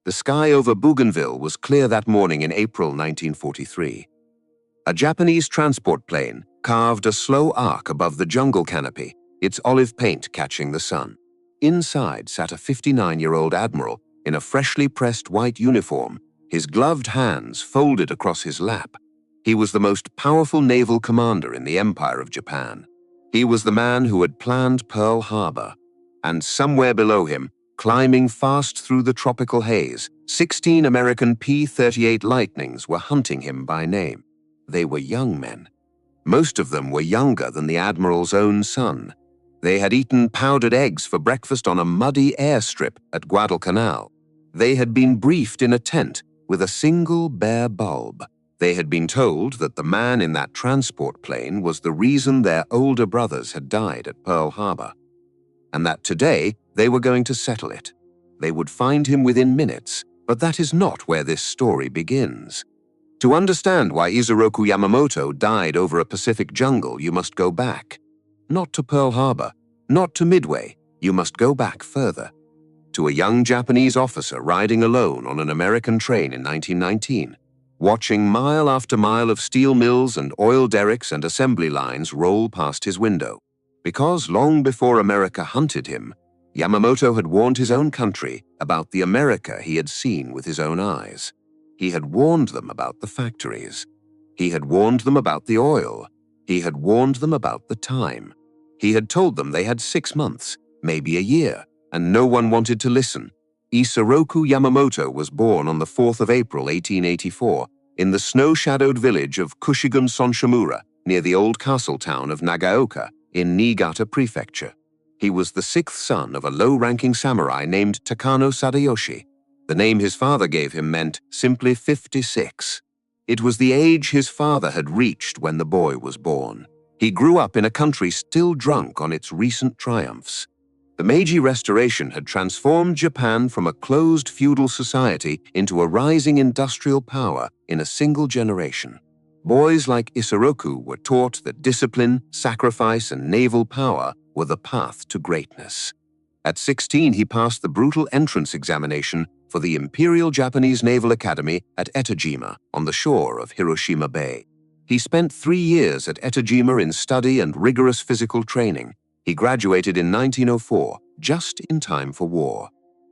The sky over Bougainville was clear that morning in April 1943. A Japanese transport plane carved a slow arc above the jungle canopy, its olive paint catching the sun. Inside sat a 59-year-old admiral in a freshly pressed white uniform, his gloved hands folded across his lap. He was the most powerful naval commander in the Empire of Japan. He was the man who had planned Pearl Harbor. And somewhere below him, climbing fast through the tropical haze, 16 American P-38 Lightnings were hunting him by name. They were young men. Most of them were younger than the Admiral's own son. They had eaten powdered eggs for breakfast on a muddy airstrip at Guadalcanal. They had been briefed in a tent with a single bare bulb. They had been told that the man in that transport plane was the reason their older brothers had died at Pearl Harbor, and that today they were going to settle it. They would find him within minutes, but that is not where this story begins. To understand why Isoroku Yamamoto died over a Pacific jungle, you must go back. Not to Pearl Harbor, not to Midway, you must go back further. To a young Japanese officer riding alone on an American train in 1919, watching mile after mile of steel mills and oil derricks and assembly lines roll past his window. Because long before America hunted him, Yamamoto had warned his own country about the America he had seen with his own eyes. He had warned them about the factories. He had warned them about the oil. He had warned them about the time. He had told them they had 6 months, maybe a year, and no one wanted to listen. Isoroku Yamamoto was born on the 4th of April 1884 in the snow-shadowed village of Kushigun-Sonshimura near the old castle town of Nagaoka in Niigata Prefecture. He was the 6th son of a low-ranking samurai named Takano Sadayoshi. The name his father gave him meant simply 56. It was the age his father had reached when the boy was born. He grew up in a country still drunk on its recent triumphs. The Meiji Restoration had transformed Japan from a closed feudal society into a rising industrial power in a single generation. Boys like Isoroku were taught that discipline, sacrifice, and naval power were the path to greatness. At 16, he passed the brutal entrance examination for the Imperial Japanese Naval Academy at Etajima on the shore of Hiroshima Bay. He spent 3 years at Etajima in study and rigorous physical training. He graduated in 1904, just in time for war.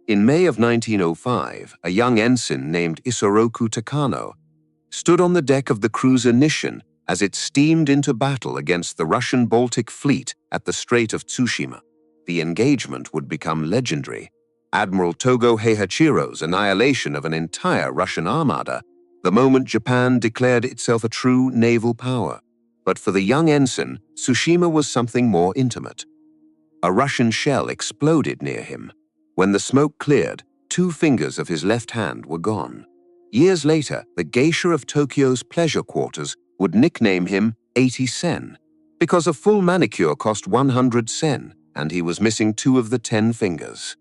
In May of 1905, a young ensign named Isoroku Takano stood on the deck of the cruiser Nishin as it steamed into battle against the Russian Baltic Fleet at the Strait of Tsushima. The engagement would become legendary. Admiral Togo Heihachiro's annihilation of an entire Russian armada, the moment Japan declared itself a true naval power. But for the young ensign, Tsushima was something more intimate. A Russian shell exploded near him. When the smoke cleared, 2 fingers of his left hand were gone. Years later, the geisha of Tokyo's pleasure quarters would nickname him 80 sen, because a full manicure cost 100 sen, and he was missing 2 of the 10 fingers.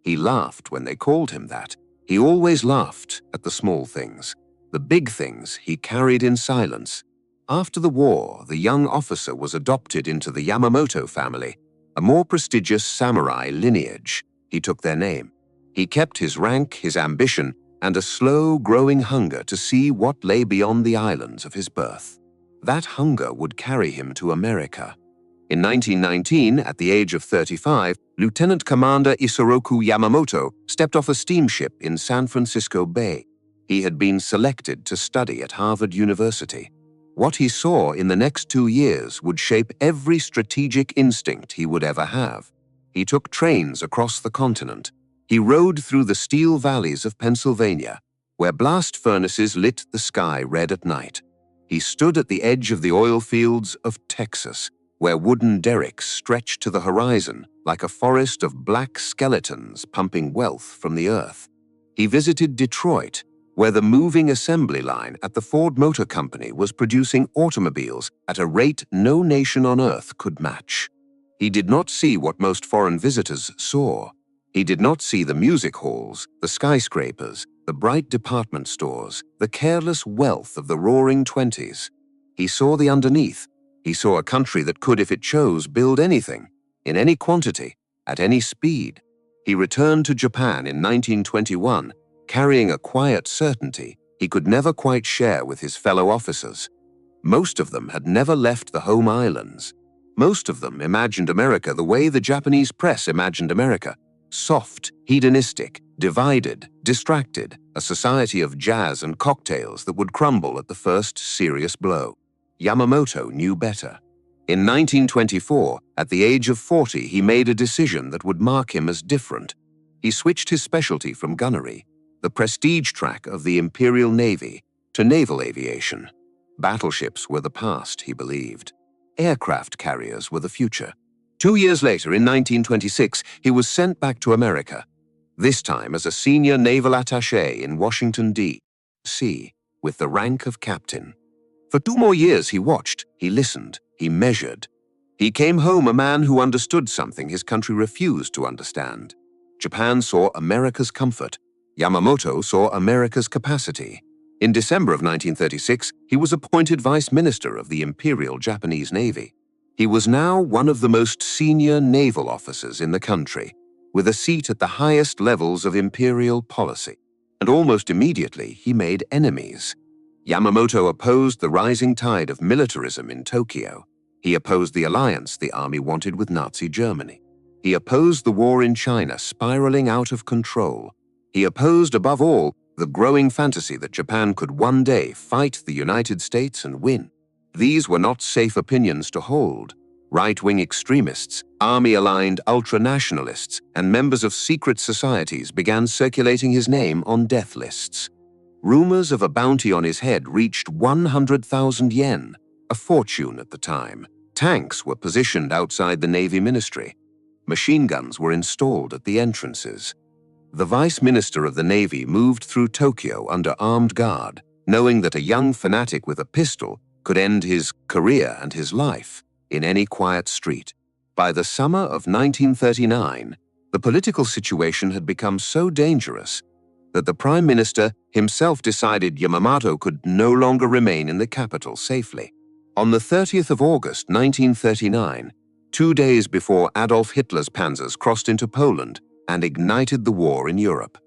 He laughed when they called him that. He always laughed at the small things. The big things he carried in silence. After the war, the young officer was adopted into the Yamamoto family, a more prestigious samurai lineage. He took their name. He kept his rank, his ambition, and a slow-growing hunger to see what lay beyond the islands of his birth. That hunger would carry him to America. In 1919, at the age of 35, Lieutenant Commander Isoroku Yamamoto stepped off a steamship in San Francisco Bay. He had been selected to study at Harvard University. What he saw in the next 2 years would shape every strategic instinct he would ever have. He took trains across the continent. He rode through the steel valleys of Pennsylvania, where blast furnaces lit the sky red at night. He stood at the edge of the oil fields of Texas, where wooden derricks stretched to the horizon like a forest of black skeletons pumping wealth from the earth. He visited Detroit, where the moving assembly line at the Ford Motor Company was producing automobiles at a rate no nation on earth could match. He did not see what most foreign visitors saw. He did not see the music halls, the skyscrapers, the bright department stores, the careless wealth of the roaring 20s. He saw the underneath. He saw a country that could, if it chose, build anything, in any quantity, at any speed. He returned to Japan in 1921 carrying a quiet certainty he could never quite share with his fellow officers. Most of them had never left the home islands. Most of them imagined America the way the Japanese press imagined America: soft, hedonistic, divided, distracted, a society of jazz and cocktails that would crumble at the first serious blow. Yamamoto knew better. In 1924, at the age of 40, he made a decision that would mark him as different. He switched his specialty from gunnery, the prestige track of the Imperial Navy, to naval aviation. Battleships were the past, he believed. Aircraft carriers were the future. 2 years later, in 1926, he was sent back to America, this time as a senior naval attaché in Washington, D.C., with the rank of captain. For 2 more years he watched, he listened, he measured. He came home a man who understood something his country refused to understand. Japan saw America's comfort. Yamamoto saw America's capacity. In December of 1936, he was appointed Vice Minister of the Imperial Japanese Navy. He was now one of the most senior naval officers in the country, with a seat at the highest levels of imperial policy. And almost immediately, he made enemies. Yamamoto opposed the rising tide of militarism in Tokyo. He opposed the alliance the army wanted with Nazi Germany. He opposed the war in China spiraling out of control. He opposed, above all, the growing fantasy that Japan could one day fight the United States and win. These were not safe opinions to hold. Right-wing extremists, army-aligned ultra-nationalists, and members of secret societies began circulating his name on death lists. Rumors of a bounty on his head reached 100,000 yen, a fortune at the time. Tanks were positioned outside the Navy Ministry. Machine guns were installed at the entrances. The Vice Minister of the Navy moved through Tokyo under armed guard, knowing that a young fanatic with a pistol could end his career and his life in any quiet street. By the summer of 1939, the political situation had become so dangerous that the Prime Minister himself decided Yamamoto could no longer remain in the capital safely. On the 30th of August 1939, 2 days before Adolf Hitler's panzers crossed into Poland and ignited the war in Europe,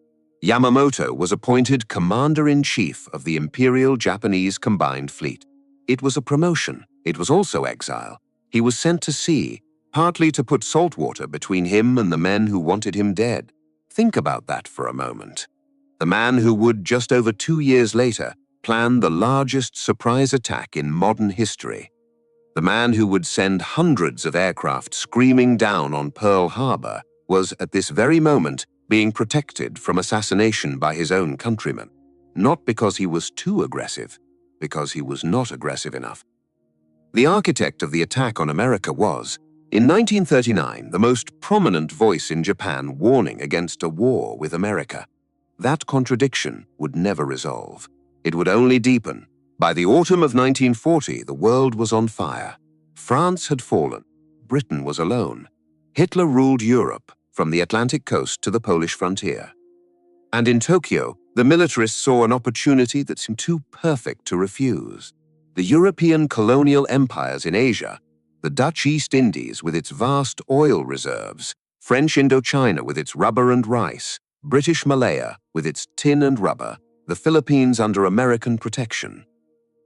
Yamamoto was appointed Commander-in-Chief of the Imperial Japanese Combined Fleet. It was a promotion. It was also exile. He was sent to sea, partly to put salt water between him and the men who wanted him dead. Think about that for a moment. The man who would, just over 2 years later, plan the largest surprise attack in modern history. The man who would send hundreds of aircraft screaming down on Pearl Harbor was, at this very moment, being protected from assassination by his own countrymen. Not because he was too aggressive, because he was not aggressive enough. The architect of the attack on America was, in 1939, the most prominent voice in Japan warning against a war with America. That contradiction would never resolve. It would only deepen. By the autumn of 1940, the world was on fire. France had fallen. Britain was alone. Hitler ruled Europe, from the Atlantic coast to the Polish frontier. And in Tokyo, the militarists saw an opportunity that seemed too perfect to refuse. The European colonial empires in Asia, the Dutch East Indies with its vast oil reserves, French Indochina with its rubber and rice, British Malaya with its tin and rubber, the Philippines under American protection.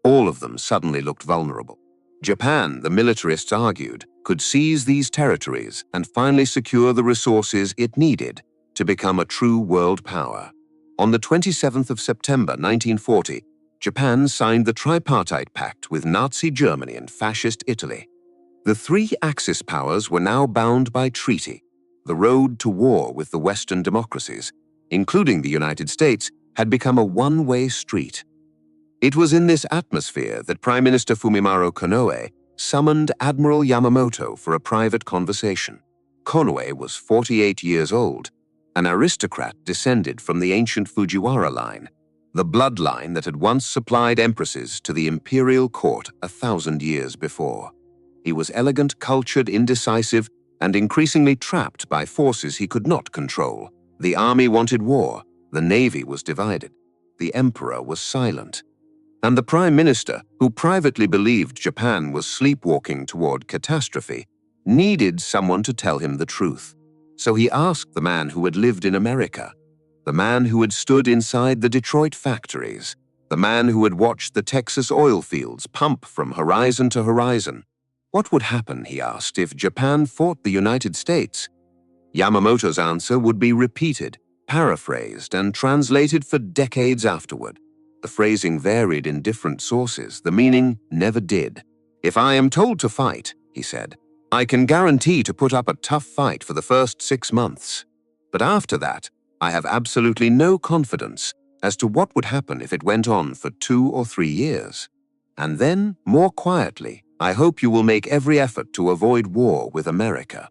All of them suddenly looked vulnerable. Japan, the militarists argued, could seize these territories and finally secure the resources it needed to become a true world power. On the 27th of September 1940, Japan signed the Tripartite Pact with Nazi Germany and Fascist Italy. The three Axis powers were now bound by treaty. The road to war with the Western democracies, including the United States, had become a one-way street. It was in this atmosphere that Prime Minister Fumimaro Konoe summoned Admiral Yamamoto for a private conversation. Konoe was 48 years old, an aristocrat descended from the ancient Fujiwara line, the bloodline that had once supplied empresses to the imperial court 1,000 years before. He was elegant, cultured, indecisive, and increasingly trapped by forces he could not control. The army wanted war, the navy was divided, the emperor was silent. And the prime minister, who privately believed Japan was sleepwalking toward catastrophe, needed someone to tell him the truth. So he asked the man who had lived in America, the man who had stood inside the Detroit factories, the man who had watched the Texas oil fields pump from horizon to horizon. What would happen, he asked, if Japan fought the United States? Yamamoto's answer would be repeated, paraphrased, and translated for decades afterward. The phrasing varied in different sources. The meaning never did. "If I am told to fight," he said, "I can guarantee to put up a tough fight for the first 6 months. But after that, I have absolutely no confidence as to what would happen if it went on for 2 or 3 years. And then, more quietly, I hope you will make every effort to avoid war with America."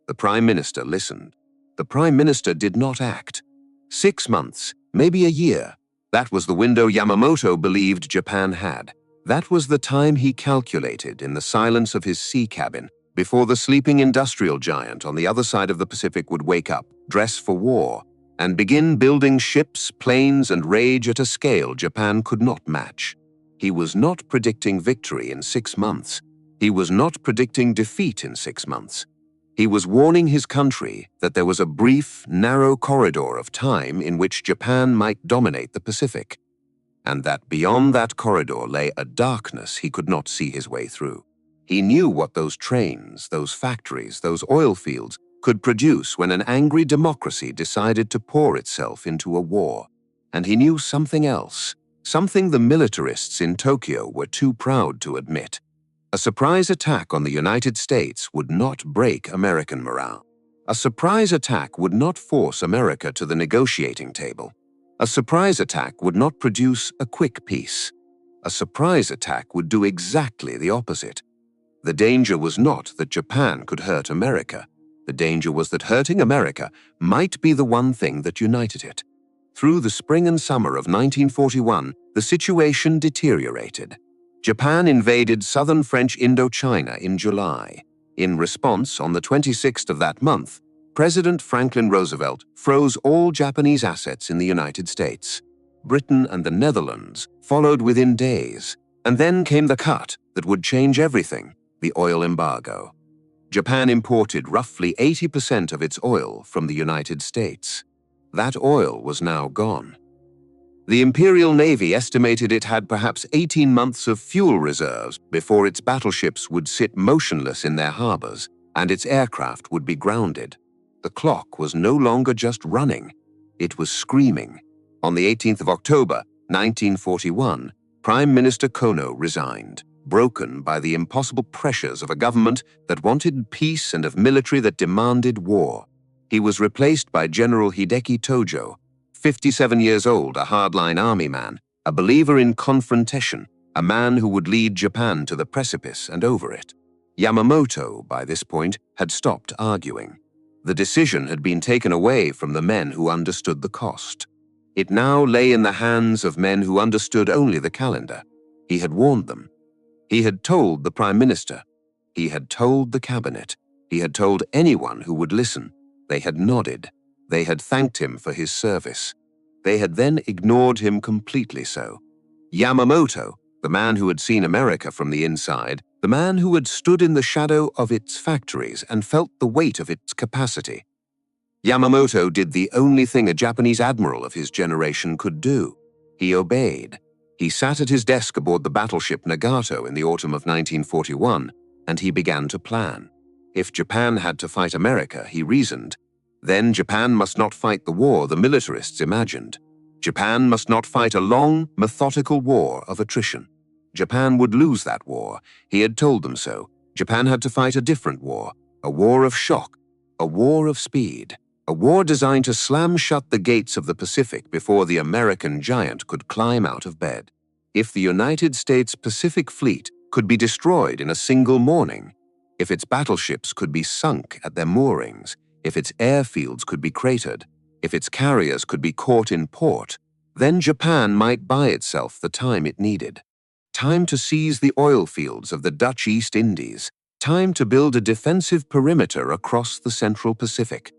The Prime Minister listened. The Prime Minister did not act. 6 months, maybe a year. That was the window Yamamoto believed Japan had. That was the time he calculated in the silence of his sea cabin before the sleeping industrial giant on the other side of the Pacific would wake up, dress for war, and begin building ships, planes, and rage at a scale Japan could not match. He was not predicting victory in 6 months. He was not predicting defeat in 6 months. He was warning his country that there was a brief, narrow corridor of time in which Japan might dominate the Pacific, and that beyond that corridor lay a darkness he could not see his way through. He knew what those trains, those factories, those oil fields could produce when an angry democracy decided to pour itself into a war. And he knew something else, something the militarists in Tokyo were too proud to admit. A surprise attack on the United States would not break American morale. A surprise attack would not force America to the negotiating table. A surprise attack would not produce a quick peace. A surprise attack would do exactly the opposite. The danger was not that Japan could hurt America. The danger was that hurting America might be the one thing that united it. Through the spring and summer of 1941, the situation deteriorated. Japan invaded southern French Indochina in July. In response, on the 26th of that month, President Franklin Roosevelt froze all Japanese assets in the United States. Britain and the Netherlands followed within days, and then came the cut that would change everything, the oil embargo. Japan imported roughly 80% of its oil from the United States. That oil was now gone. The Imperial Navy estimated it had perhaps 18 months of fuel reserves before its battleships would sit motionless in their harbors and its aircraft would be grounded. The clock was no longer just running, it was screaming. On the 18th of October, 1941, Prime Minister Kono resigned, broken by the impossible pressures of a government that wanted peace and of military that demanded war. He was replaced by General Hideki Tojo, 57 years old, a hardline army man, a believer in confrontation, a man who would lead Japan to the precipice and over it. Yamamoto, by this point, had stopped arguing. The decision had been taken away from the men who understood the cost. It now lay in the hands of men who understood only the calendar. He had warned them. He had told the Prime Minister. He had told the Cabinet. He had told anyone who would listen. They had nodded. They had thanked him for his service. They had then ignored him completely so. Yamamoto, the man who had seen America from the inside, the man who had stood in the shadow of its factories and felt the weight of its capacity. Yamamoto did the only thing a Japanese admiral of his generation could do. He obeyed. He sat at his desk aboard the battleship Nagato in the autumn of 1941, and he began to plan. If Japan had to fight America, he reasoned, then Japan must not fight the war the militarists imagined. Japan must not fight a long, methodical war of attrition. Japan would lose that war. He had told them so. Japan had to fight a different war, a war of shock, a war of speed, a war designed to slam shut the gates of the Pacific before the American giant could climb out of bed. If the United States Pacific Fleet could be destroyed in a single morning, if its battleships could be sunk at their moorings, if its airfields could be cratered, if its carriers could be caught in port, then Japan might buy itself the time it needed. Time to seize the oil fields of the Dutch East Indies. Time to build a defensive perimeter across the Central Pacific.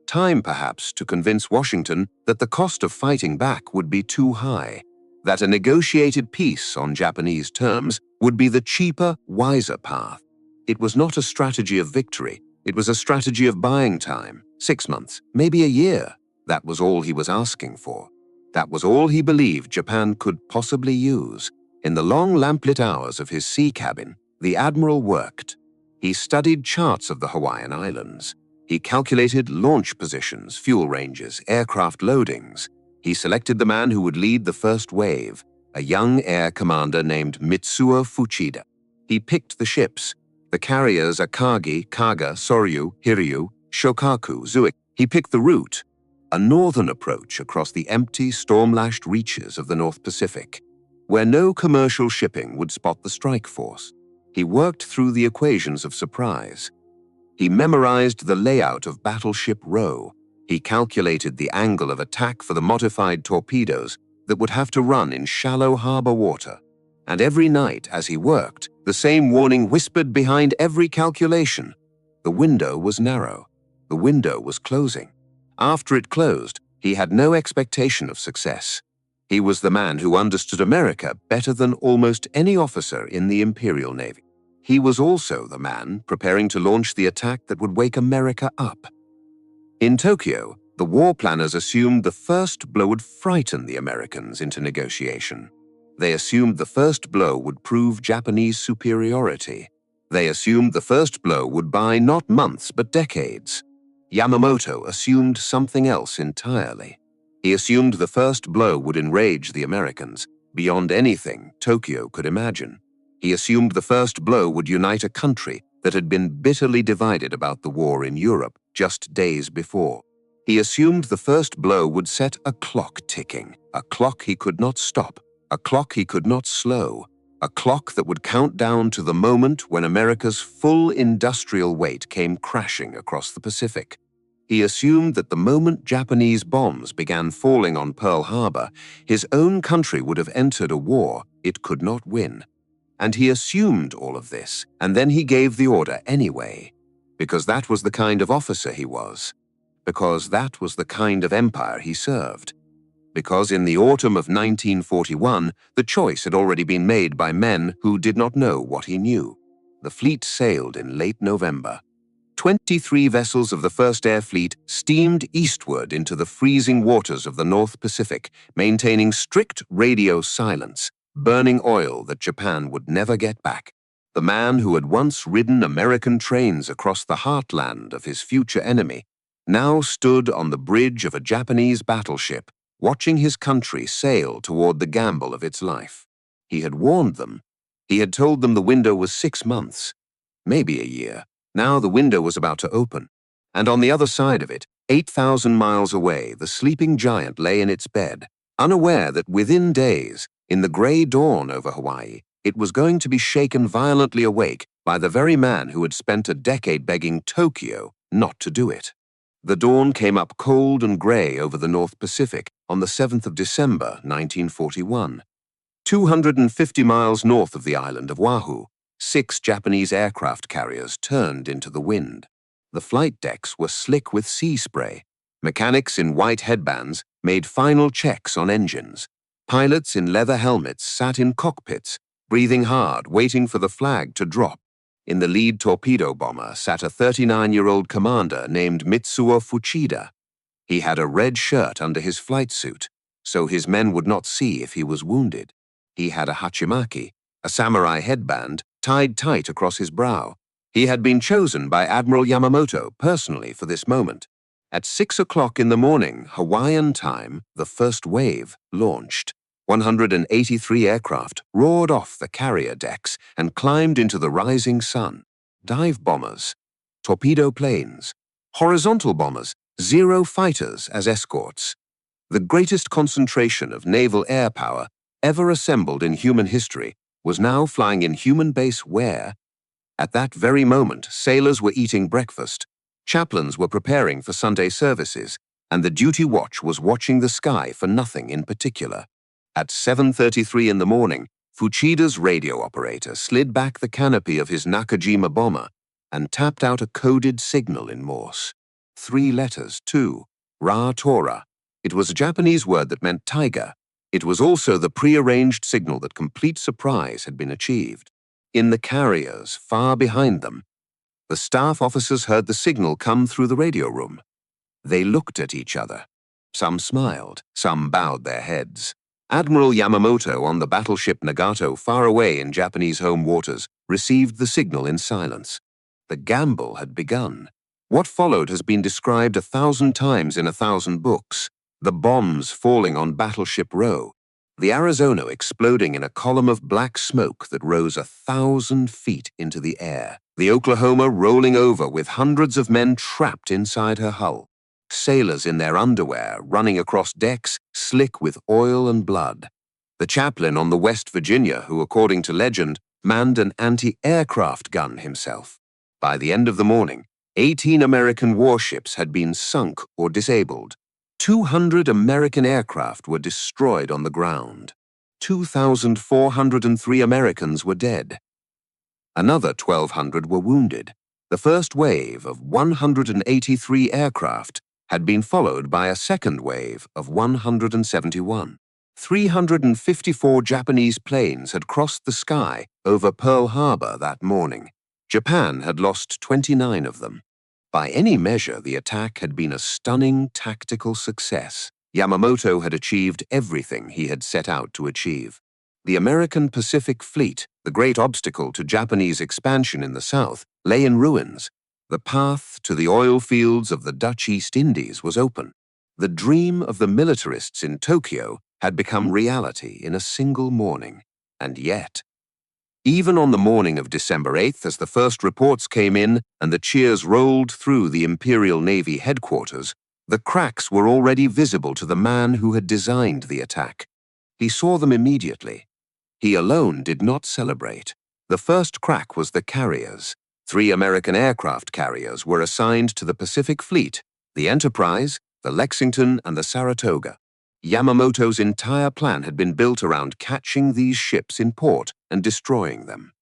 Time, perhaps, to convince Washington that the cost of fighting back would be too high, that a negotiated peace on Japanese terms would be the cheaper, wiser path. It was not a strategy of victory. It was a strategy of buying time, 6 months, maybe a year. That was all he was asking for. That was all he believed Japan could possibly use. In the long lamplit hours of his sea cabin, the Admiral worked. He studied charts of the Hawaiian Islands. He calculated launch positions, fuel ranges, aircraft loadings. He selected the man who would lead the first wave, a young air commander named Mitsuo Fuchida. He picked the ships, the carriers Akagi, Kaga, Soryu, Hiryu, Shokaku, Zuik. He picked the route, a northern approach across the empty, storm-lashed reaches of the North Pacific, where no commercial shipping would spot the strike force. He worked through the equations of surprise. He memorized the layout of Battleship Row. He calculated the angle of attack for the modified torpedoes that would have to run in shallow harbor water. And every night as he worked, the same warning whispered behind every calculation. The window was narrow. The window was closing. After it closed, he had no expectation of success. He was the man who understood America better than almost any officer in the Imperial Navy. He was also the man preparing to launch the attack that would wake America up. In Tokyo, the war planners assumed the first blow would frighten the Americans into negotiation. They assumed the first blow would prove Japanese superiority. They assumed the first blow would buy not months but decades. Yamamoto assumed something else entirely. He assumed the first blow would enrage the Americans beyond anything Tokyo could imagine. He assumed the first blow would unite a country that had been bitterly divided about the war in Europe just days before. He assumed the first blow would set a clock ticking, a clock he could not stop, a clock he could not slow, a clock that would count down to the moment when America's full industrial weight came crashing across the Pacific. He assumed that the moment Japanese bombs began falling on Pearl Harbor, his own country would have entered a war it could not win. And he assumed all of this, and then he gave the order anyway, because that was the kind of officer he was, because that was the kind of empire he served. Because in the autumn of 1941, the choice had already been made by men who did not know what he knew. The fleet sailed in late November. 23 vessels of the First Air Fleet steamed eastward into the freezing waters of the North Pacific, maintaining strict radio silence, burning oil that Japan would never get back. The man who had once ridden American trains across the heartland of his future enemy now stood on the bridge of a Japanese battleship, watching his country sail toward the gamble of its life. He had warned them. He had told them the window was 6 months, maybe a year. Now the window was about to open, and on the other side of it, 8,000 miles away, the sleeping giant lay in its bed, unaware that within days, in the gray dawn over Hawaii, it was going to be shaken violently awake by the very man who had spent a decade begging Tokyo not to do it. The dawn came up cold and gray over the North Pacific on the 7th of December, 1941. 250 miles north of the island of Oahu, 6 Japanese aircraft carriers turned into the wind. The flight decks were slick with sea spray. Mechanics in white headbands made final checks on engines. Pilots in leather helmets sat in cockpits, breathing hard, waiting for the flag to drop. In the lead torpedo bomber sat a 39-year-old commander named Mitsuo Fuchida. He had a red shirt under his flight suit, so his men would not see if he was wounded. He had a hachimaki, a samurai headband, tied tight across his brow. He had been chosen by Admiral Yamamoto personally for this moment. At 6 o'clock in the morning, Hawaiian time, the first wave launched. 183 aircraft roared off the carrier decks and climbed into the rising sun. Dive bombers, torpedo planes, horizontal bombers, 0 fighters as escorts. The greatest concentration of naval air power ever assembled in human history was now flying in human base where, at that very moment, sailors were eating breakfast, chaplains were preparing for Sunday services, and the duty watch was watching the sky for nothing in particular. At 7:33 in the morning, Fuchida's radio operator slid back the canopy of his Nakajima bomber and tapped out a coded signal in Morse. 3 letters, too. Ra Tora. It was a Japanese word that meant tiger. It was also the prearranged signal that complete surprise had been achieved. In the carriers, far behind them, the staff officers heard the signal come through the radio room. They looked at each other. Some smiled, some bowed their heads. Admiral Yamamoto on the battleship Nagato, far away in Japanese home waters, received the signal in silence. The gamble had begun. What followed has been described 1,000 times in 1,000 books. The bombs falling on Battleship Row, the Arizona exploding in a column of black smoke that rose 1,000 feet into the air, the Oklahoma rolling over with hundreds of men trapped inside her hull, sailors in their underwear running across decks slick with oil and blood, the chaplain on the West Virginia who, according to legend, manned an anti-aircraft gun himself. By the end of the morning, 18 American warships had been sunk or disabled. 200 American aircraft were destroyed on the ground. 2,403 Americans were dead. Another 1,200 were wounded. The first wave of 183 aircraft had been followed by a second wave of 171. 354 Japanese planes had crossed the sky over Pearl Harbor that morning. Japan had lost 29 of them. By any measure, the attack had been a stunning tactical success. Yamamoto had achieved everything he had set out to achieve. The American Pacific Fleet, the great obstacle to Japanese expansion in the south, lay in ruins. The path to the oil fields of the Dutch East Indies was open. The dream of the militarists in Tokyo had become reality in a single morning. And yet, even on the morning of December 8th, as the first reports came in and the cheers rolled through the Imperial Navy headquarters, the cracks were already visible to the man who had designed the attack. He saw them immediately. He alone did not celebrate. The first crack was the carriers. 3 American aircraft carriers were assigned to the Pacific Fleet: the Enterprise, the Lexington, and the Saratoga. Yamamoto's entire plan had been built around catching these ships in port and destroying them.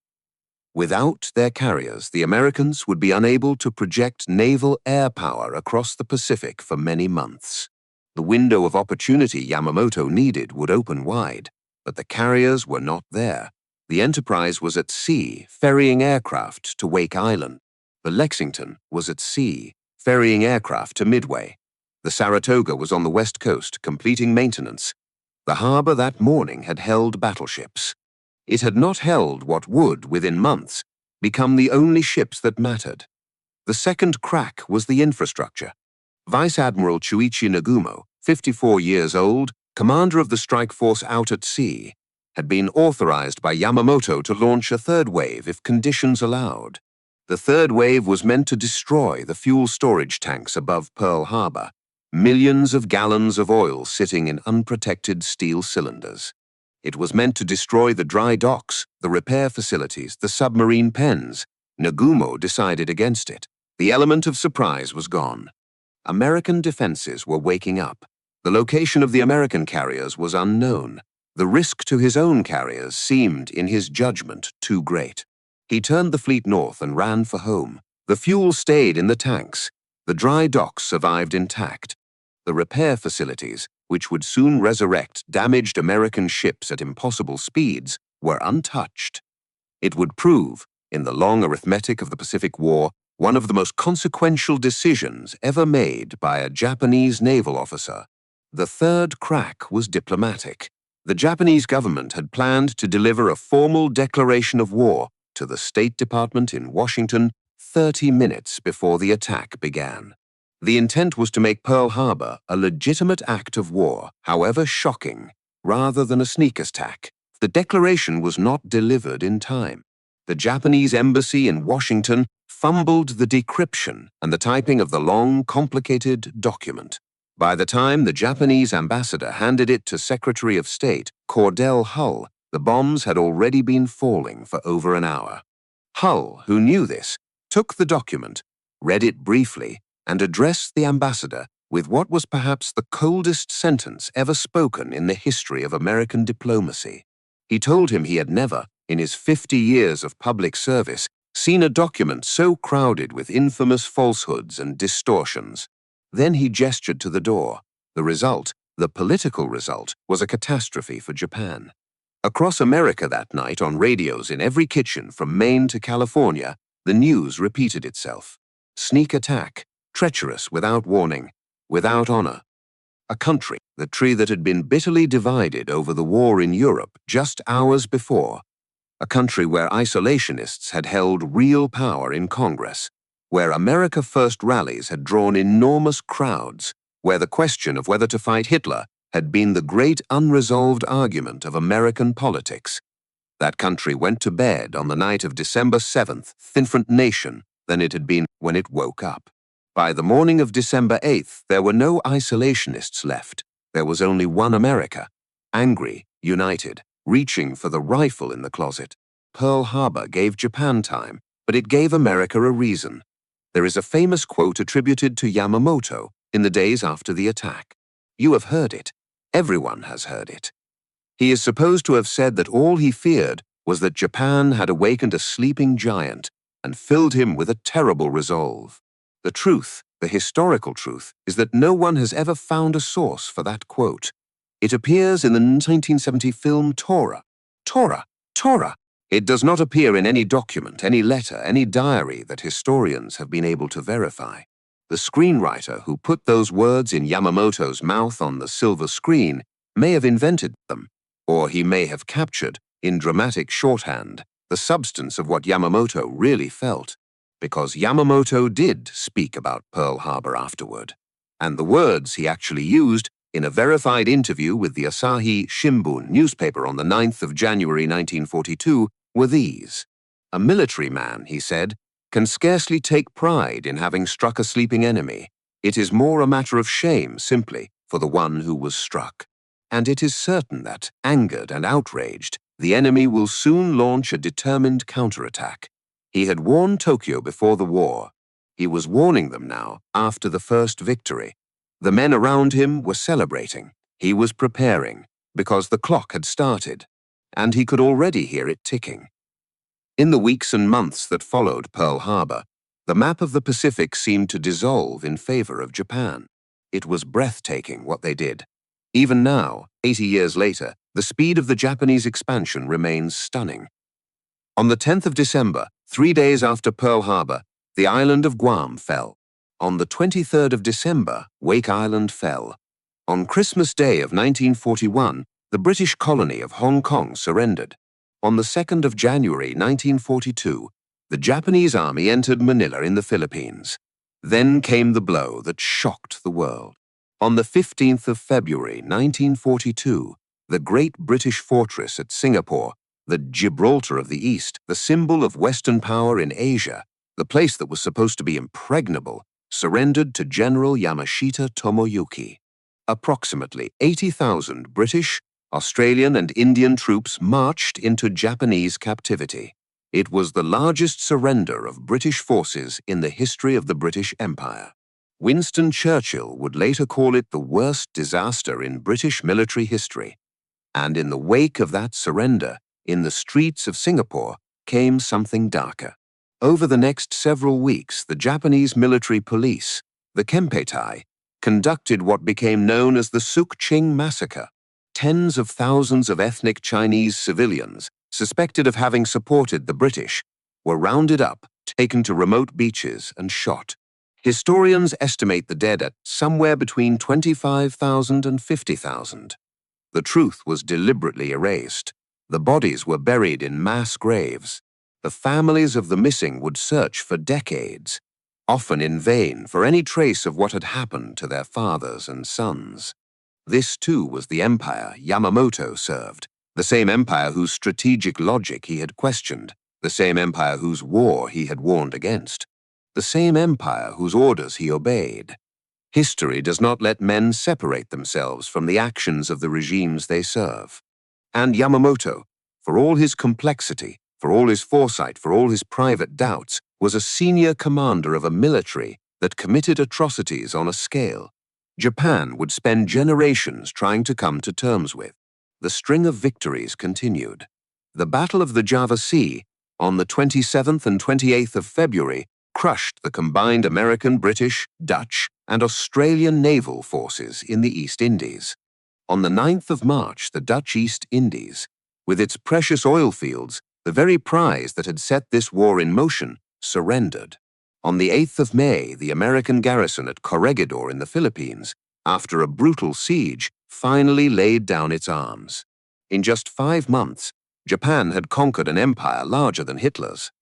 Without their carriers, the Americans would be unable to project naval air power across the Pacific for many months. The window of opportunity Yamamoto needed would open wide, but the carriers were not there. The Enterprise was at sea, ferrying aircraft to Wake Island. The Lexington was at sea, ferrying aircraft to Midway. The Saratoga was on the west coast, completing maintenance. The harbor that morning had held battleships. It had not held what would, within months, become the only ships that mattered. The second crack was the infrastructure. Vice Admiral Chuichi Nagumo, 54 years old, commander of the strike force out at sea, had been authorized by Yamamoto to launch a third wave if conditions allowed. The third wave was meant to destroy the fuel storage tanks above Pearl Harbor, millions of gallons of oil sitting in unprotected steel cylinders. It was meant to destroy the dry docks, the repair facilities, the submarine pens. Nagumo decided against it. The element of surprise was gone. American defenses were waking up. The location of the American carriers was unknown. The risk to his own carriers seemed, in his judgment, too great. He turned the fleet north and ran for home. The fuel stayed in the tanks. The dry docks survived intact. The repair facilities, which would soon resurrect damaged American ships at impossible speeds, were untouched. It would prove, in the long arithmetic of the Pacific War, one of the most consequential decisions ever made by a Japanese naval officer. The third crack was diplomatic. The Japanese government had planned to deliver a formal declaration of war to the State Department in Washington 30 minutes before the attack began. The intent was to make Pearl Harbor a legitimate act of war, however shocking, rather than a sneak attack. The declaration was not delivered in time. The Japanese embassy in Washington fumbled the decryption and the typing of the long, complicated document. By the time the Japanese ambassador handed it to Secretary of State Cordell Hull, the bombs had already been falling for over an hour. Hull, who knew this, took the document, read it briefly, and addressed the ambassador with what was perhaps the coldest sentence ever spoken in the history of American diplomacy. He told him he had never, in his 50 years of public service, seen a document so crowded with infamous falsehoods and distortions. Then he gestured to the door. The result, the political result, was a catastrophe for Japan. Across America that night, on radios in every kitchen from Maine to California, the news repeated itself. Sneak attack, treacherous without warning, without honor. A country, the tree that had been bitterly divided over the war in Europe just hours before. A country where isolationists had held real power in Congress, where America First rallies had drawn enormous crowds, where the question of whether to fight Hitler had been the great unresolved argument of American politics. That country went to bed on the night of December 7th, a different nation than it had been when it woke up. By the morning of December 8th, there were no isolationists left. There was only one America, angry, united, reaching for the rifle in the closet. Pearl Harbor gave Japan time, but it gave America a reason. There is a famous quote attributed to Yamamoto in the days after the attack. You have heard it. Everyone has heard it. He is supposed to have said that all he feared was that Japan had awakened a sleeping giant and filled him with a terrible resolve. The truth, the historical truth, is that no one has ever found a source for that quote. It appears in the 1970 film Torah. Torah. It does not appear in any document, any letter, any diary that historians have been able to verify. The screenwriter who put those words in Yamamoto's mouth on the silver screen may have invented them, or he may have captured, in dramatic shorthand, the substance of what Yamamoto really felt, because Yamamoto did speak about Pearl Harbor afterward. And the words he actually used in a verified interview with the Asahi Shimbun newspaper on the 9th of January 1942 were these. A military man, he said, can scarcely take pride in having struck a sleeping enemy. It is more a matter of shame, simply, for the one who was struck. And it is certain that, angered and outraged, the enemy will soon launch a determined counterattack. He had warned Tokyo before the war. He was warning them now, after the first victory. The men around him were celebrating. He was preparing, because the clock had started, and he could already hear it ticking. In the weeks and months that followed Pearl Harbor, the map of the Pacific seemed to dissolve in favor of Japan. It was breathtaking what they did. Even now, 80 years later, the speed of the Japanese expansion remains stunning. On the 10th of December, 3 days after Pearl Harbor, the island of Guam fell. On the 23rd of December, Wake Island fell. On Christmas Day of 1941, the British colony of Hong Kong surrendered. On the 2nd of January 1942, the Japanese army entered Manila in the Philippines. Then came the blow that shocked the world. On the 15th of February 1942, the great British fortress at Singapore, the Gibraltar of the East, the symbol of Western power in Asia, the place that was supposed to be impregnable, surrendered to General Yamashita Tomoyuki. Approximately 80,000 British, Australian and Indian troops marched into Japanese captivity. It was the largest surrender of British forces in the history of the British Empire. Winston Churchill would later call it the worst disaster in British military history. And in the wake of that surrender, in the streets of Singapore, came something darker. Over the next several weeks, the Japanese military police, the Kempeitai, conducted what became known as the Sukching Massacre. Tens of thousands of ethnic Chinese civilians, suspected of having supported the British, were rounded up, taken to remote beaches, and shot. Historians estimate the dead at somewhere between 25,000 and 50,000. The truth was deliberately erased. The bodies were buried in mass graves. The families of the missing would search for decades, often in vain, for any trace of what had happened to their fathers and sons. This, too, was the empire Yamamoto served, the same empire whose strategic logic he had questioned, the same empire whose war he had warned against, the same empire whose orders he obeyed. History does not let men separate themselves from the actions of the regimes they serve. And Yamamoto, for all his complexity, for all his foresight, for all his private doubts, was a senior commander of a military that committed atrocities on a scale Japan would spend generations trying to come to terms with. The string of victories continued. The Battle of the Java Sea, on the 27th and 28th of February, crushed the combined American, British, Dutch, and Australian naval forces in the East Indies. On the 9th of March, the Dutch East Indies, with its precious oil fields, the very prize that had set this war in motion, surrendered. On the 8th of May, the American garrison at Corregidor in the Philippines, after a brutal siege, finally laid down its arms. In just 5 months, Japan had conquered an empire larger than Hitler's.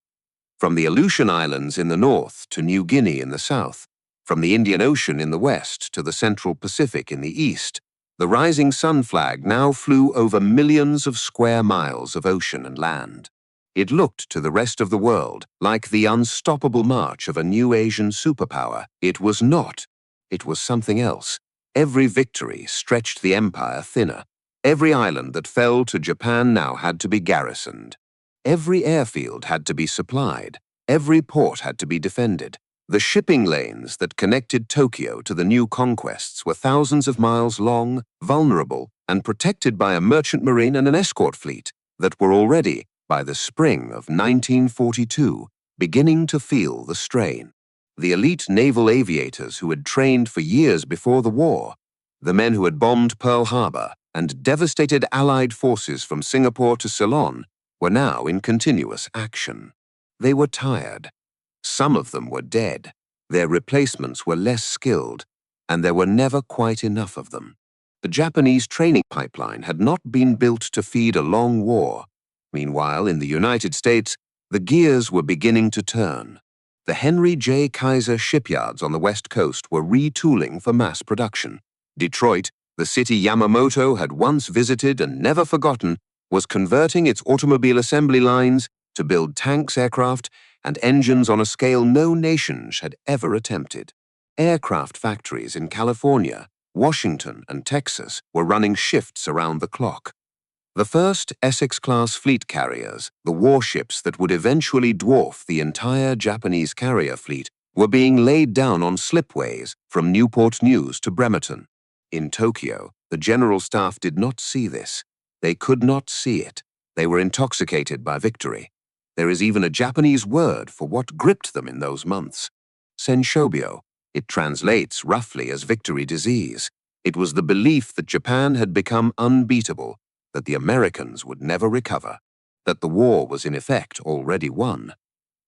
From the Aleutian Islands in the north to New Guinea in the south, from the Indian Ocean in the west to the Central Pacific in the east, the rising sun flag now flew over millions of square miles of ocean and land. It looked to the rest of the world like the unstoppable march of a new Asian superpower. It was not. It was something else. Every victory stretched the empire thinner. Every island that fell to Japan now had to be garrisoned. Every airfield had to be supplied. Every port had to be defended. The shipping lanes that connected Tokyo to the new conquests were thousands of miles long, vulnerable, and protected by a merchant marine and an escort fleet that were already, by the spring of 1942, beginning to feel the strain. The elite naval aviators who had trained for years before the war, the men who had bombed Pearl Harbor and devastated Allied forces from Singapore to Ceylon, were now in continuous action. They were tired. Some of them were dead. Their replacements were less skilled, and there were never quite enough of them. The Japanese training pipeline had not been built to feed a long war. Meanwhile, in the United States, the gears were beginning to turn. The Henry J. Kaiser shipyards on the West Coast were retooling for mass production. Detroit, the city Yamamoto had once visited and never forgotten, was converting its automobile assembly lines to build tanks, aircraft, and engines on a scale no nation had ever attempted. Aircraft factories in California, Washington, and Texas were running shifts around the clock. The first Essex-class fleet carriers, the warships that would eventually dwarf the entire Japanese carrier fleet, were being laid down on slipways from Newport News to Bremerton. In Tokyo, the general staff did not see this. They could not see it. They were intoxicated by victory. There is even a Japanese word for what gripped them in those months. Senshobyo. It translates roughly as victory disease. It was the belief that Japan had become unbeatable, that the Americans would never recover, that the war was in effect already won.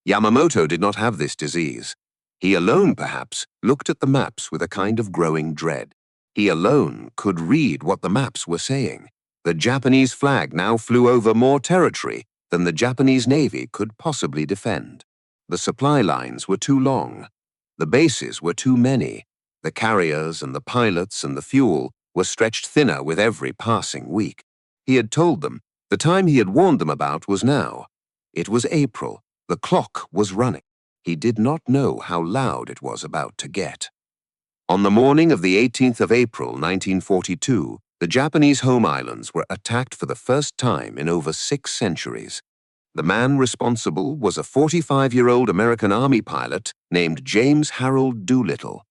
Yamamoto did not have this disease. He alone, perhaps, looked at the maps with a kind of growing dread. He alone could read what the maps were saying. The Japanese flag now flew over more territory than the Japanese Navy could possibly defend. The supply lines were too long. The bases were too many. The carriers and the pilots and the fuel were stretched thinner with every passing week. He had told them. The time he had warned them about was now. It was April. The clock was running. He did not know how loud it was about to get. On the morning of the 18th of April, 1942, the Japanese home islands were attacked for the first time in over 6 centuries. The man responsible was a 45-year-old American Army pilot named James Harold Doolittle.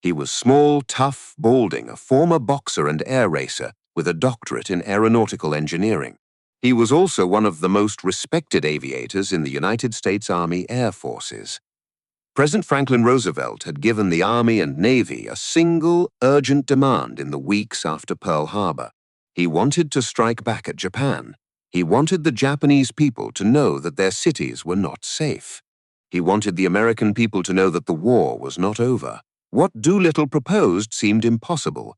He was small, tough, balding, a former boxer and air racer with a doctorate in aeronautical engineering. He was also one of the most respected aviators in the United States Army Air Forces. President Franklin Roosevelt had given the Army and Navy a single, urgent demand in the weeks after Pearl Harbor. He wanted to strike back at Japan. He wanted the Japanese people to know that their cities were not safe. He wanted the American people to know that the war was not over. What Doolittle proposed seemed impossible.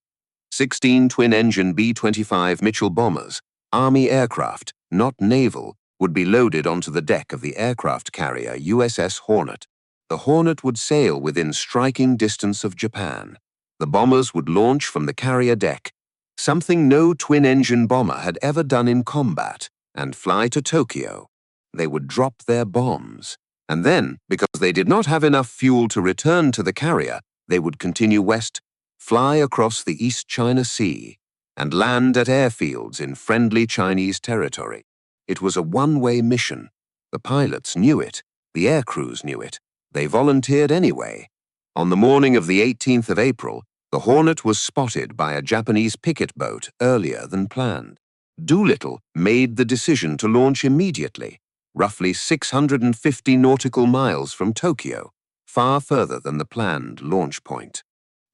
16 twin-engine B-25 Mitchell bombers, Army aircraft, not naval, would be loaded onto the deck of the aircraft carrier USS Hornet. The Hornet would sail within striking distance of Japan. The bombers would launch from the carrier deck, something no twin-engine bomber had ever done in combat, and fly to Tokyo. They would drop their bombs. And then, because they did not have enough fuel to return to the carrier, they would continue west, fly across the East China Sea, and land at airfields in friendly Chinese territory. It was a one-way mission. The pilots knew it. The air crews knew it. They volunteered anyway. On the morning of the 18th of April, the Hornet was spotted by a Japanese picket boat earlier than planned. Doolittle made the decision to launch immediately, roughly 650 nautical miles from Tokyo, far further than the planned launch point.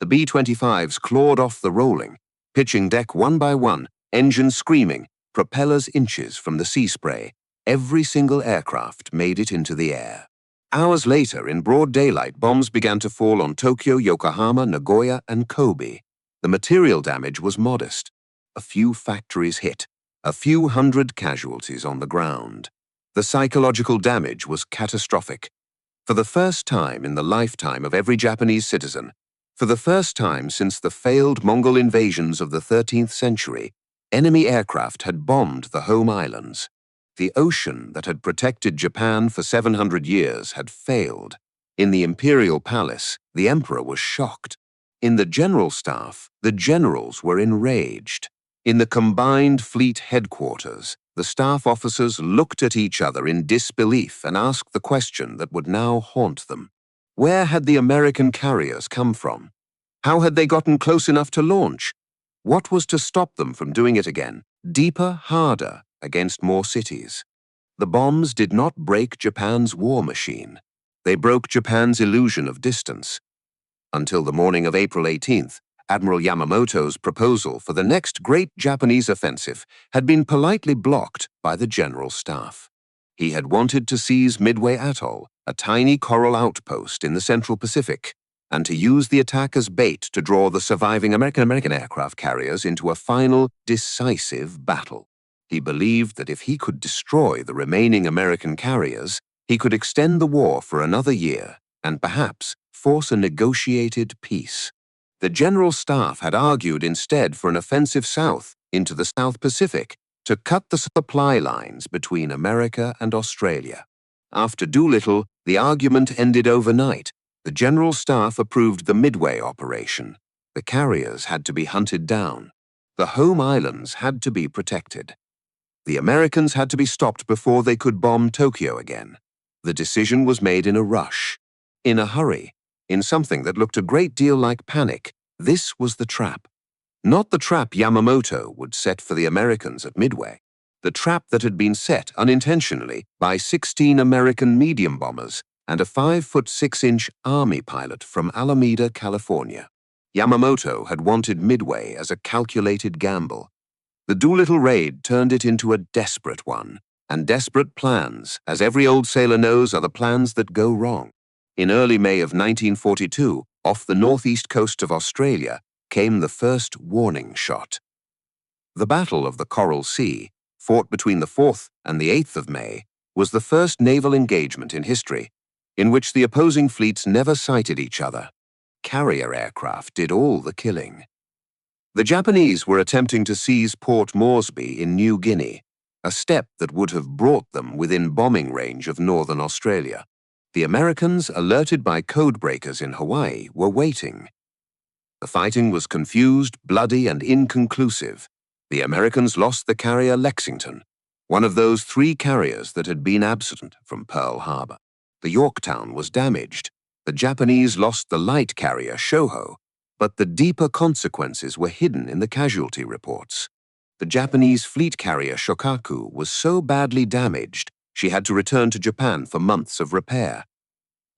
The B-25s clawed off the rolling, pitching deck one by one, engines screaming, propellers inches from the sea spray. Every single aircraft made it into the air. Hours later, in broad daylight, bombs began to fall on Tokyo, Yokohama, Nagoya, and Kobe. The material damage was modest. A few factories hit, a few hundred casualties on the ground. The psychological damage was catastrophic. For the first time in the lifetime of every Japanese citizen, for the first time since the failed Mongol invasions of the 13th century, enemy aircraft had bombed the home islands. The ocean that had protected Japan for 700 years had failed. In the imperial palace, the emperor was shocked. In the general staff, the generals were enraged. In the combined fleet headquarters, the staff officers looked at each other in disbelief and asked the question that would now haunt them. Where had the American carriers come from? How had they gotten close enough to launch? What was to stop them from doing it again, deeper, harder, against more cities? The bombs did not break Japan's war machine. They broke Japan's illusion of distance. Until the morning of April 18th, Admiral Yamamoto's proposal for the next great Japanese offensive had been politely blocked by the general staff. He had wanted to seize Midway Atoll, a tiny coral outpost in the Central Pacific, and to use the attack as bait to draw the surviving American aircraft carriers into a final, decisive battle. He believed that if he could destroy the remaining American carriers, he could extend the war for another year and perhaps force a negotiated peace. The General Staff had argued instead for an offensive south into the South Pacific to cut the supply lines between America and Australia. After Doolittle, the argument ended overnight. The General Staff approved the Midway operation. The carriers had to be hunted down. The home islands had to be protected. The Americans had to be stopped before they could bomb Tokyo again. The decision was made in a rush, in a hurry, in something that looked a great deal like panic. This was the trap. Not the trap Yamamoto would set for the Americans at Midway. The trap that had been set unintentionally by 16 American medium bombers and a 5'6" Army pilot from Alameda, California. Yamamoto had wanted Midway as a calculated gamble. The Doolittle raid turned it into a desperate one, and desperate plans, as every old sailor knows, are the plans that go wrong. In early May of 1942, off the northeast coast of Australia, came the first warning shot. The Battle of the Coral Sea, fought between the 4th and the 8th of May, was the first naval engagement in history, in which the opposing fleets never sighted each other. Carrier aircraft did all the killing. The Japanese were attempting to seize Port Moresby in New Guinea, a step that would have brought them within bombing range of northern Australia. The Americans, alerted by codebreakers in Hawaii, were waiting. The fighting was confused, bloody, and inconclusive. The Americans lost the carrier Lexington, one of those 3 carriers that had been absent from Pearl Harbor. The Yorktown was damaged. The Japanese lost the light carrier Shoho, but the deeper consequences were hidden in the casualty reports. The Japanese fleet carrier Shokaku was so badly damaged, she had to return to Japan for months of repair.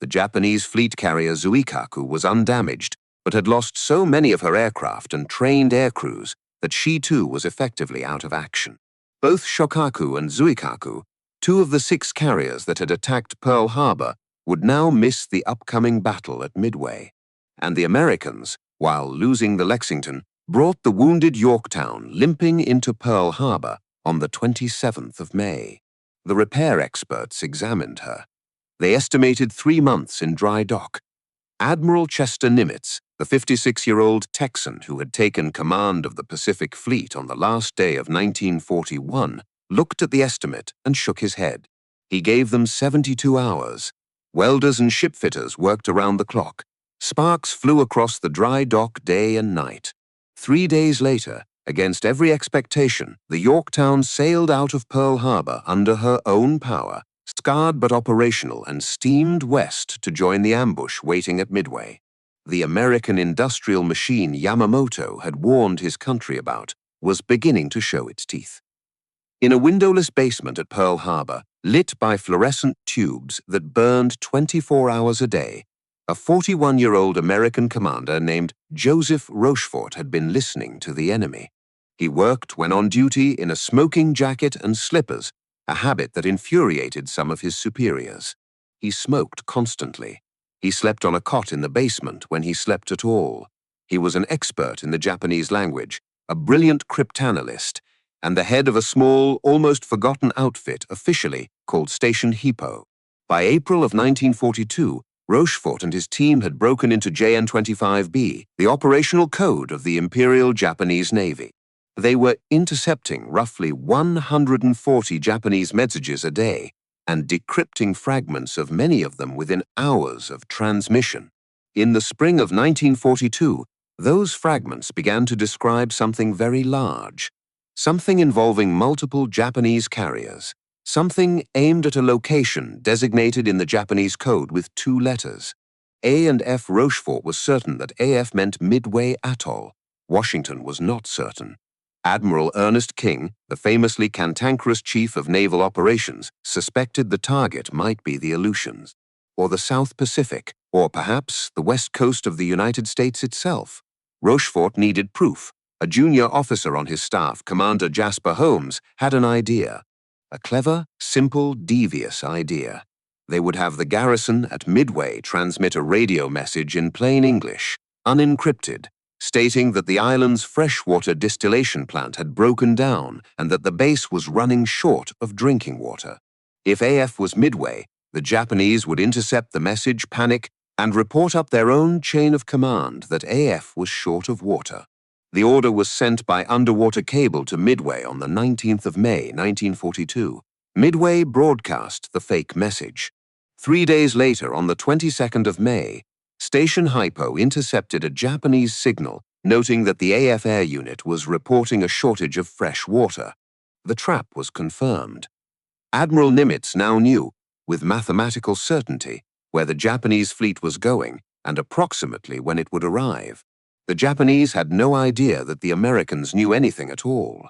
The Japanese fleet carrier Zuikaku was undamaged, but had lost so many of her aircraft and trained air crews that she too was effectively out of action. Both Shokaku and Zuikaku, 2 of the 6 carriers that had attacked Pearl Harbor, would now miss the upcoming battle at Midway. And the Americans, while losing the Lexington, brought the wounded Yorktown limping into Pearl Harbor on the 27th of May. The repair experts examined her. They estimated 3 months in dry dock. Admiral Chester Nimitz, the 56-year-old Texan who had taken command of the Pacific Fleet on the last day of 1941, looked at the estimate and shook his head. He gave them 72 hours. Welders and shipfitters worked around the clock. Sparks flew across the dry dock day and night. 3 days later, against every expectation, the Yorktown sailed out of Pearl Harbor under her own power, scarred but operational, and steamed west to join the ambush waiting at Midway. The American industrial machine Yamamoto had warned his country about was beginning to show its teeth. In a windowless basement at Pearl Harbor, lit by fluorescent tubes that burned 24 hours a day, a 41-year-old American commander named Joseph Rochefort had been listening to the enemy. He worked when on duty in a smoking jacket and slippers, a habit that infuriated some of his superiors. He smoked constantly. He slept on a cot in the basement when he slept at all. He was an expert in the Japanese language, a brilliant cryptanalyst, and the head of a small, almost forgotten outfit officially called Station Hippo. By April of 1942, Rochefort and his team had broken into JN-25B, the operational code of the Imperial Japanese Navy. They were intercepting roughly 140 Japanese messages a day and decrypting fragments of many of them within hours of transmission. In the spring of 1942, those fragments began to describe something very large, something involving multiple Japanese carriers, something aimed at a location designated in the Japanese code with 2 letters. A and F. Rochefort was certain that AF meant Midway Atoll. Washington was not certain. Admiral Ernest King, the famously cantankerous chief of naval operations, suspected the target might be the Aleutians, or the South Pacific, or perhaps the west coast of the United States itself. Rochefort needed proof. A junior officer on his staff, Commander Jasper Holmes, had an idea. A clever, simple, devious idea. They would have the garrison at Midway transmit a radio message in plain English, unencrypted, stating that the island's freshwater distillation plant had broken down and that the base was running short of drinking water. If AF was Midway, the Japanese would intercept the message, panic, and report up their own chain of command that AF was short of water. The order was sent by underwater cable to Midway on the 19th of May, 1942. Midway broadcast the fake message. 3 days later, on the 22nd of May, Station Hippo intercepted a Japanese signal noting that the AF air unit was reporting a shortage of fresh water. The trap was confirmed. Admiral Nimitz now knew, with mathematical certainty, where the Japanese fleet was going and approximately when it would arrive. The Japanese had no idea that the Americans knew anything at all.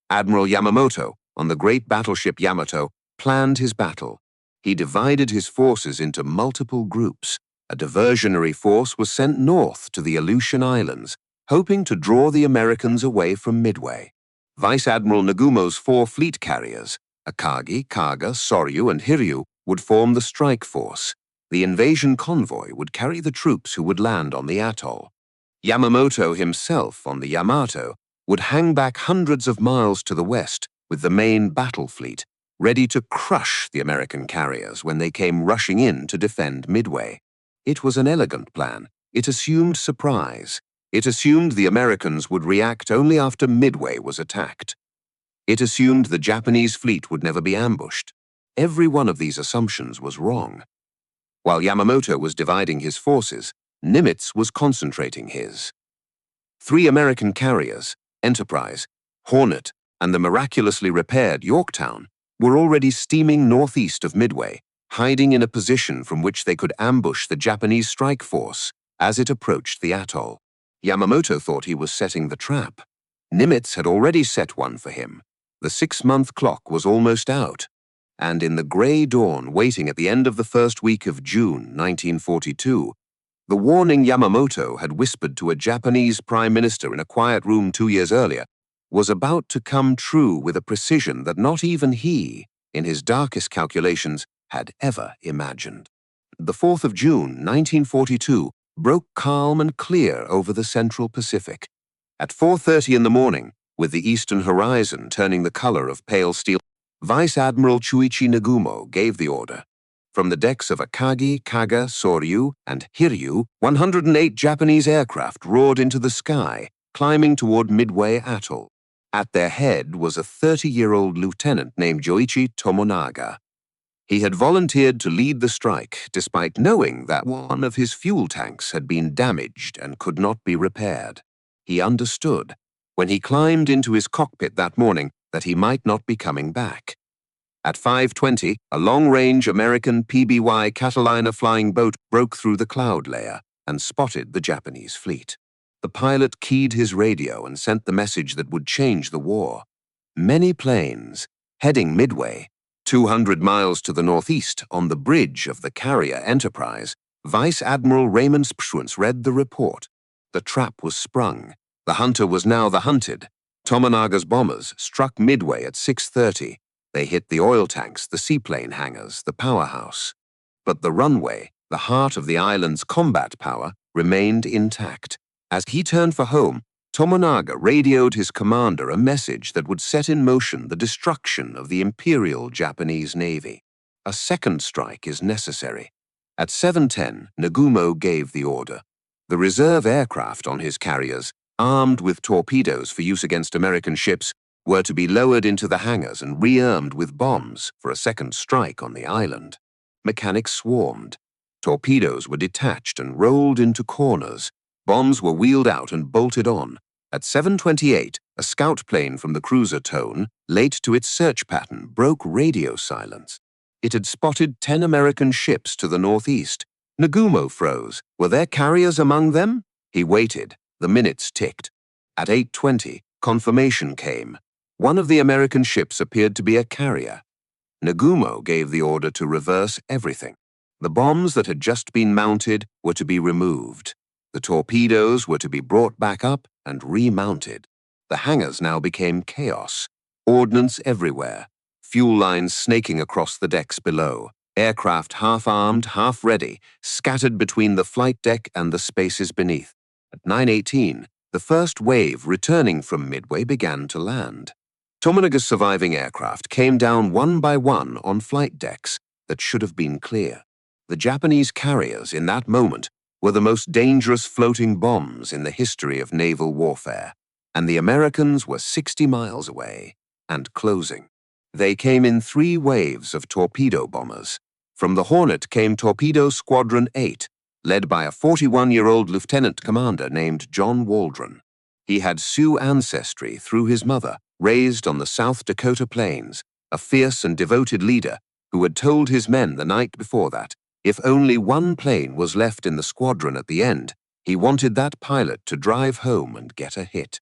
Admiral Yamamoto, on the great battleship Yamato, planned his battle. He divided his forces into multiple groups. A diversionary force was sent north to the Aleutian Islands, hoping to draw the Americans away from Midway. Vice Admiral Nagumo's 4 fleet carriers, Akagi, Kaga, Soryu, and Hiryu, would form the strike force. The invasion convoy would carry the troops who would land on the atoll. Yamamoto himself, on the Yamato, would hang back hundreds of miles to the west with the main battle fleet, ready to crush the American carriers when they came rushing in to defend Midway. It was an elegant plan. It assumed surprise. It assumed the Americans would react only after Midway was attacked. It assumed the Japanese fleet would never be ambushed. Every one of these assumptions was wrong. While Yamamoto was dividing his forces, Nimitz was concentrating his. 3 American carriers, Enterprise, Hornet, and the miraculously repaired Yorktown, were already steaming northeast of Midway, hiding in a position from which they could ambush the Japanese strike force as it approached the atoll. Yamamoto thought he was setting the trap. Nimitz had already set one for him. The 6-month clock was almost out, and in the gray dawn waiting at the end of the first week of June 1942, the warning Yamamoto had whispered to a Japanese prime minister in a quiet room 2 years earlier was about to come true with a precision that not even he, in his darkest calculations, had ever imagined. The 4th of June, 1942, broke calm and clear over the Central Pacific. At 4:30 in the morning, with the eastern horizon turning the color of pale steel, Vice Admiral Chuichi Nagumo gave the order. From the decks of Akagi, Kaga, Soryu, and Hiryu, 108 Japanese aircraft roared into the sky, climbing toward Midway Atoll. At their head was a 30-year-old lieutenant named Joichi Tomonaga. He had volunteered to lead the strike, despite knowing that one of his fuel tanks had been damaged and could not be repaired. He understood, when he climbed into his cockpit that morning, that he might not be coming back. At 5:20, a long-range American PBY Catalina flying boat broke through the cloud layer and spotted the Japanese fleet. The pilot keyed his radio and sent the message that would change the war. Many planes, heading Midway, 200 miles to the northeast on the bridge of the carrier Enterprise, Vice Admiral Raymond Spruance read the report. The trap was sprung. The hunter was now the hunted. Tomonaga's bombers struck Midway at 6:30. They hit the oil tanks, the seaplane hangars, the powerhouse. But the runway, the heart of the island's combat power, remained intact. As he turned for home, Tomonaga radioed his commander a message that would set in motion the destruction of the Imperial Japanese Navy. A second strike is necessary. At 7:10, Nagumo gave the order. The reserve aircraft on his carriers, armed with torpedoes for use against American ships, were to be lowered into the hangars and rearmed with bombs for a second strike on the island. Mechanics swarmed. Torpedoes were detached and rolled into corners. Bombs were wheeled out and bolted on. At 7:28, a scout plane from the cruiser Tone, late to its search pattern, broke radio silence. It had spotted 10 American ships to the northeast. Nagumo froze. Were there carriers among them? He waited. The minutes ticked. At 8:20, confirmation came. One of the American ships appeared to be a carrier. Nagumo gave the order to reverse everything. The bombs that had just been mounted were to be removed. The torpedoes were to be brought back up and remounted. The hangars now became chaos. Ordnance everywhere. Fuel lines snaking across the decks below. Aircraft half-armed, half-ready, scattered between the flight deck and the spaces beneath. At 9:18, the first wave returning from Midway began to land. Tomonaga's surviving aircraft came down one by one on flight decks that should have been clear. The Japanese carriers in that moment were the most dangerous floating bombs in the history of naval warfare, and the Americans were 60 miles away and closing. They came in 3 waves of torpedo bombers. From the Hornet came Torpedo Squadron 8, led by a 41-year-old lieutenant commander named John Waldron. He had Sioux ancestry through his mother, raised on the South Dakota plains, a fierce and devoted leader who had told his men the night before that if only one plane was left in the squadron at the end, he wanted that pilot to drive home and get a hit.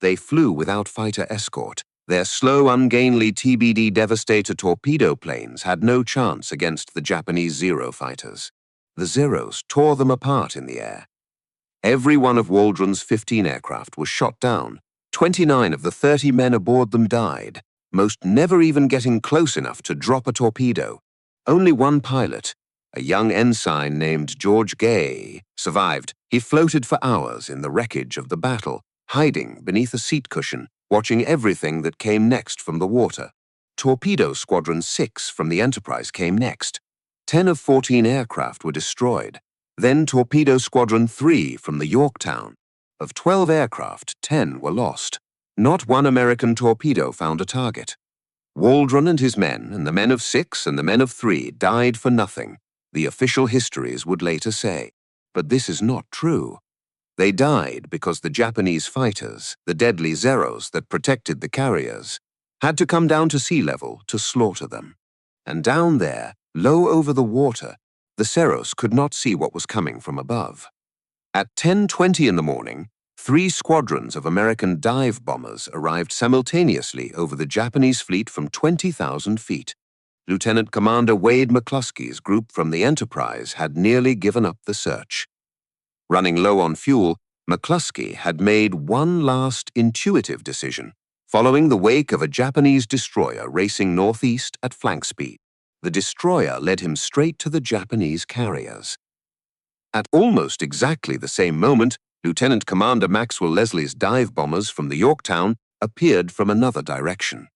They flew without fighter escort. Their slow, ungainly TBD Devastator torpedo planes had no chance against the Japanese Zero fighters. The Zeros tore them apart in the air. Every one of Waldron's 15 aircraft was shot down. 29 of the 30 men aboard them died, most never even getting close enough to drop a torpedo. Only one pilot, a young ensign named George Gay, survived. He floated for hours in the wreckage of the battle, hiding beneath a seat cushion, watching everything that came next from the water. Torpedo Squadron 6 from the Enterprise came next. 10 of 14 aircraft were destroyed. Then Torpedo Squadron 3 from the Yorktown. Of 12 aircraft, 10 were lost. Not one American torpedo found a target. Waldron and his men, and the men of 6 and the men of 3, died for nothing, the official histories would later say. But this is not true. They died because the Japanese fighters, the deadly Zeros that protected the carriers, had to come down to sea level to slaughter them. And down there, low over the water, the Zeros could not see what was coming from above. At 10:20 in the morning, 3 squadrons of American dive bombers arrived simultaneously over the Japanese fleet from 20,000 feet. Lieutenant Commander Wade McCluskey's group from the Enterprise had nearly given up the search. Running low on fuel, McCluskey had made one last intuitive decision, following the wake of a Japanese destroyer racing northeast at flank speed. The destroyer led him straight to the Japanese carriers. At almost exactly the same moment, Lieutenant Commander Maxwell Leslie's dive bombers from the Yorktown appeared from another direction.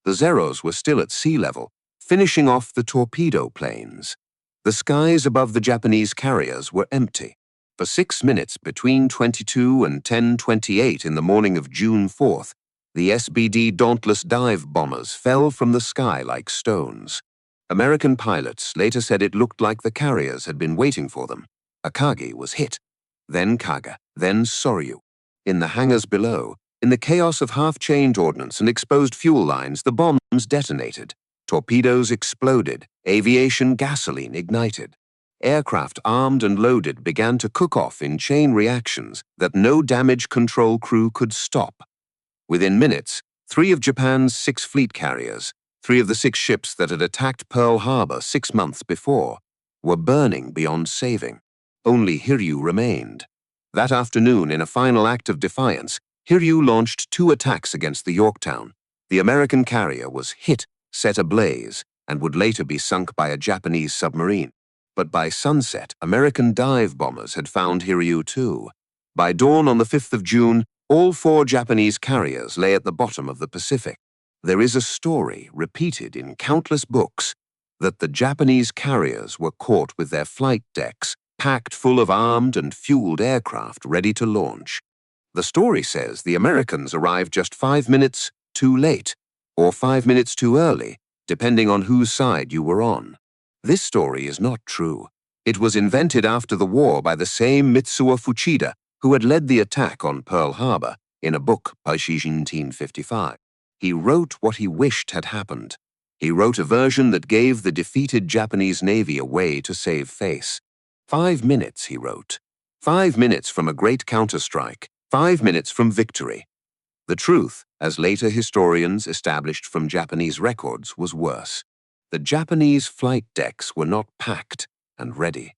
The Zeros were still at sea level, finishing off the torpedo planes. The skies above the Japanese carriers were empty. For 6 minutes between 22 and 10:28 in the morning of June 4th, the SBD Dauntless dive bombers fell from the sky like stones. American pilots later said it looked like the carriers had been waiting for them. Akagi was hit, then Kaga, then Soryu. In the hangars below, in the chaos of half-chained ordnance and exposed fuel lines, the bombs detonated. Torpedoes exploded, aviation gasoline ignited. Aircraft armed and loaded began to cook off in chain reactions that no damage control crew could stop. Within minutes, 3 of Japan's 6 fleet carriers, 3 of the 6 ships that had attacked Pearl Harbor 6 months before, were burning beyond saving. Only Hiryu remained. That afternoon, in a final act of defiance, Hiryu launched 2 attacks against the Yorktown. The American carrier was hit, set ablaze, and would later be sunk by a Japanese submarine. But by sunset, American dive bombers had found Hiryu too. By dawn on the 5th of June, all 4 Japanese carriers lay at the bottom of the Pacific. There is a story, repeated in countless books, that the Japanese carriers were caught with their flight decks packed full of armed and fueled aircraft ready to launch. The story says the Americans arrived just 5 minutes too late, or 5 minutes too early, depending on whose side you were on. This story is not true. It was invented after the war by the same Mitsuo Fuchida who had led the attack on Pearl Harbor in a book published in 1955. He wrote what he wished had happened. He wrote a version that gave the defeated Japanese Navy a way to save face. 5 minutes, he wrote. 5 minutes from a great counterstrike. 5 minutes from victory. The truth, as later historians established from Japanese records, was worse. The Japanese flight decks were not packed and ready.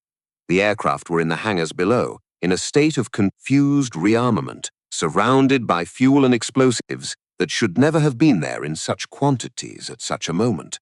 The aircraft were in the hangars below, in a state of confused rearmament, surrounded by fuel and explosives that should never have been there in such quantities at such a moment.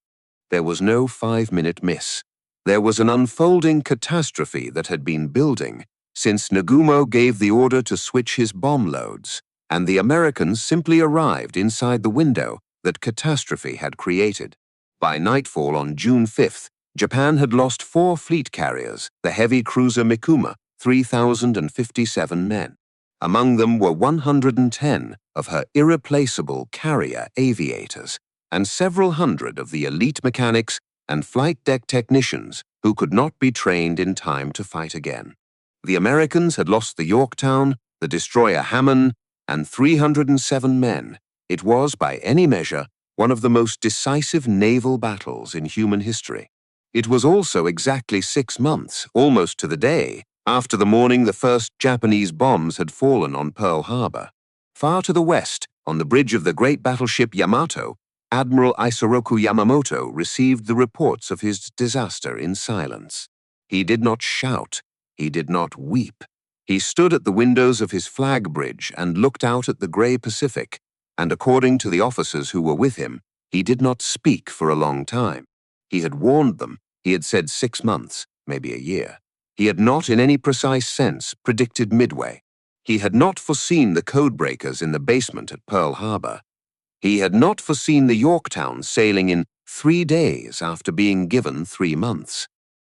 There was no 5-minute miss. There was an unfolding catastrophe that had been building since Nagumo gave the order to switch his bomb loads, and the Americans simply arrived inside the window that catastrophe had created. By nightfall on June 5th, Japan had lost 4 fleet carriers, the heavy cruiser Mikuma, 3,057 men. Among them were 110 of her irreplaceable carrier aviators, and several hundred of the elite mechanics and flight deck technicians who could not be trained in time to fight again. The Americans had lost the Yorktown, the destroyer Hammond, and 307 men. It was, by any measure, one of the most decisive naval battles in human history. It was also exactly 6 months, almost to the day, after the morning the first Japanese bombs had fallen on Pearl Harbor. Far to the west, on the bridge of the great battleship Yamato, Admiral Isoroku Yamamoto received the reports of his disaster in silence. He did not shout. He did not weep. He stood at the windows of his flag bridge and looked out at the gray Pacific, and according to the officers who were with him, he did not speak for a long time. He had warned them. He had said 6 months, maybe a year. He had not, in any precise sense, predicted Midway. He had not foreseen the codebreakers in the basement at Pearl Harbor. He had not foreseen the Yorktown sailing in 3 days after being given 3 months.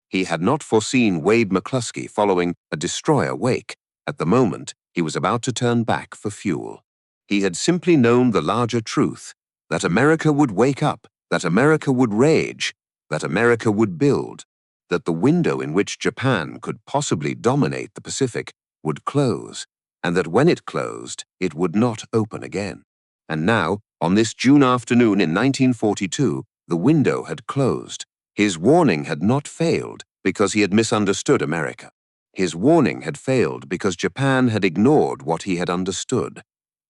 He had not foreseen Wade McCluskey following a destroyer wake. At the moment, he was about to turn back for fuel. He had simply known the larger truth, that America would wake up, that America would rage, that America would build, that the window in which Japan could possibly dominate the Pacific would close, and that when it closed, it would not open again. And now, on this June afternoon in 1942, the window had closed. His warning had not failed because he had misunderstood America. His warning had failed because Japan had ignored what he had understood.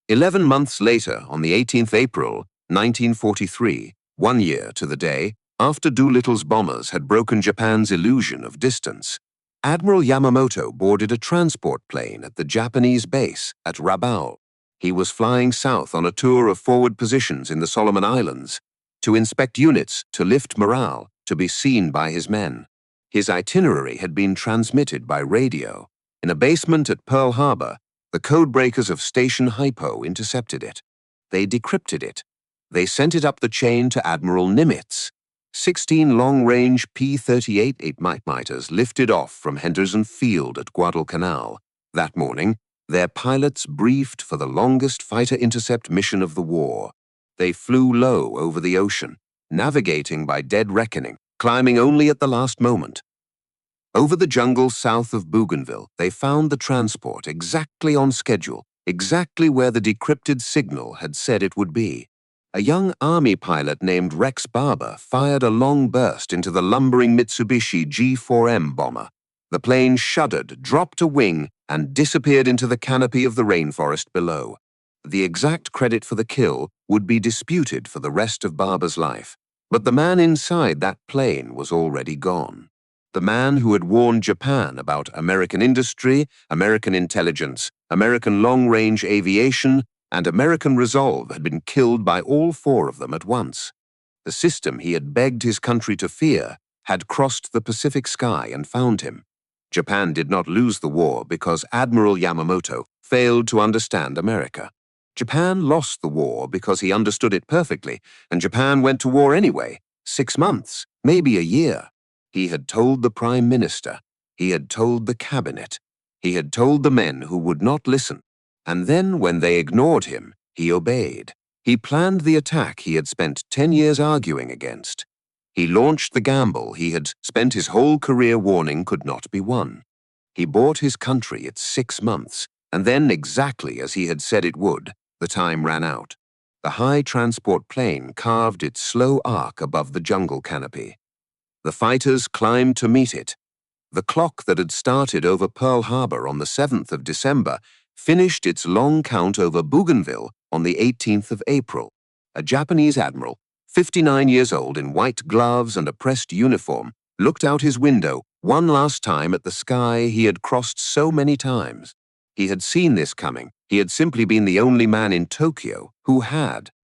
11 months later, on the 18th April, 1943, 1 year to the day, after Doolittle's bombers had broken Japan's illusion of distance, Admiral Yamamoto boarded a transport plane at the Japanese base at Rabaul. He was flying south on a tour of forward positions in the Solomon Islands, to inspect units, to lift morale, to be seen by his men. His itinerary had been transmitted by radio. In a basement at Pearl Harbor, the codebreakers of Station Hypo intercepted it. They decrypted it. They sent it up the chain to Admiral Nimitz. 16 long-range P-38 8-miters lifted off from Henderson Field at Guadalcanal. That morning, their pilots briefed for the longest fighter intercept mission of the war. They flew low over the ocean, navigating by dead reckoning, climbing only at the last moment. Over the jungle south of Bougainville, they found the transport exactly on schedule, exactly where the decrypted signal had said it would be. A young Army pilot named Rex Barber fired a long burst into the lumbering Mitsubishi G4M bomber. The plane shuddered, dropped a wing, and disappeared into the canopy of the rainforest below. The exact credit for the kill would be disputed for the rest of Barber's life, but the man inside that plane was already gone. The man who had warned Japan about American industry, American intelligence, American long-range aviation, and American resolve had been killed by all 4 of them at once. The system he had begged his country to fear had crossed the Pacific sky and found him. Japan did not lose the war because Admiral Yamamoto failed to understand America. Japan lost the war because he understood it perfectly, and Japan went to war anyway, 6 months, maybe a year. He had told the Prime Minister. He had told the cabinet. He had told the men who would not listen. And then, when they ignored him, he obeyed. He planned the attack he had spent 10 years arguing against. He launched the gamble he had spent his whole career warning could not be won. He bought his country its 6 months, and then, exactly as he had said it would, the time ran out. The high transport plane carved its slow arc above the jungle canopy. The fighters climbed to meet it. The clock that had started over Pearl Harbor on the 7th of December finished its long count over Bougainville on the 18th of April. A Japanese admiral, 59 years old in white gloves and a pressed uniform, looked out his window one last time at the sky he had crossed so many times. He had seen this coming. He had simply been the only man in Tokyo who had.